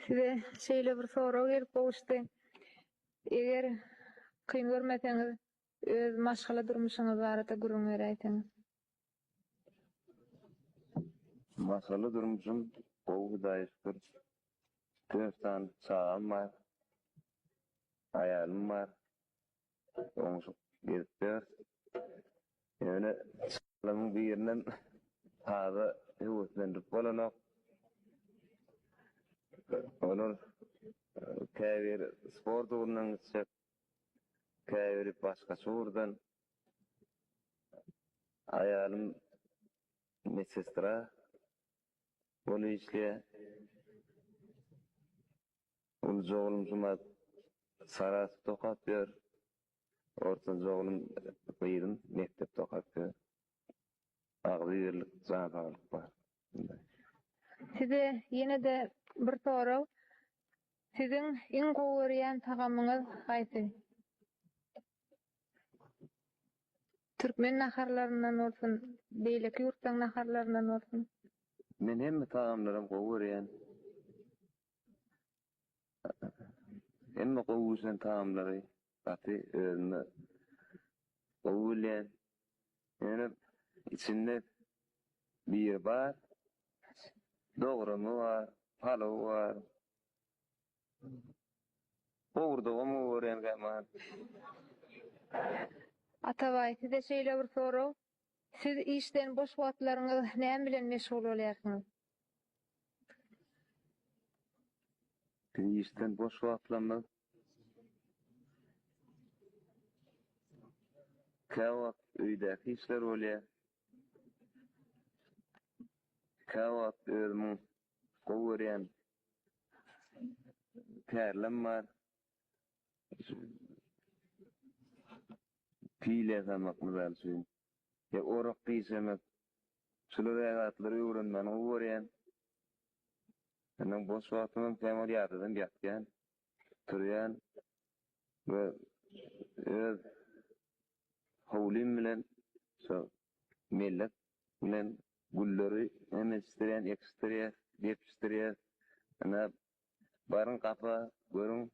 Size şeýle bir sorag gelip bolşdy. Eger kyn görmeseňiz, öz maşgala durmuşyňyz barada gurrun bereýsiňiz. Maşgala durmuşum, gowy daýyşdyr. 4 tane çağam var. Ayalım var. Oňşuk gelipdir. Ýöne çağlamyň bir ýerinden taza heweslendirip bolanok. Olur käbir sport urundan gitjek. Käbir başga şuurdan. Ayalım medсестра bolu işleýär. Ol joğulum şuma Saras tokap ber. Orta joğulum byryn mektep tokap ber. Agzyrlyk janabalyk bar. Size ýene de bir sorag. Siziň iň gowy görýän tagamyňyz gaýsy? Türkmen naharlaryndan bolsun, beýleki ýurtdan naharlaryndan bolsun. Men hemme tagamlarym gowy görýän. Hemme gowy üçin tagamlary gaty özüne gowy bilýän. Ýöne içinde bir bar, dogramy bar, palaw bar. Ogurda omu görýän gaýman. Atabay, size şeýle bir sorag. Siz işden boş wagtlaryňyz näme bilen meşgul bolýarsyňyz? Işten boş wagtlarymyz käwagt öýdäki işler bolýar. Käwagt özümiň gowy görýän kärlem bar. Pile samak mızal suyun. Ya orak pisemek. Şular ayatlary öwrenmän gowy görýän. Menin boş wagtymym temel ýatydan ýatýan, turýan we öz howlym bilen şo mellek bilen gulleri emestirýän, yetiştirýän. Ana barın kafa görüň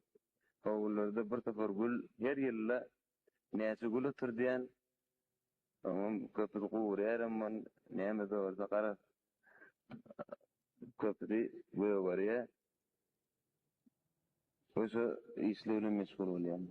howllarda bir topar gul her ýylla näçe gül oturdiýan. Tamam, köpüri gowurýarman, näme de bolsa gara. Köpüri goýarýar. Oýsa işlerle meşgul bolýan.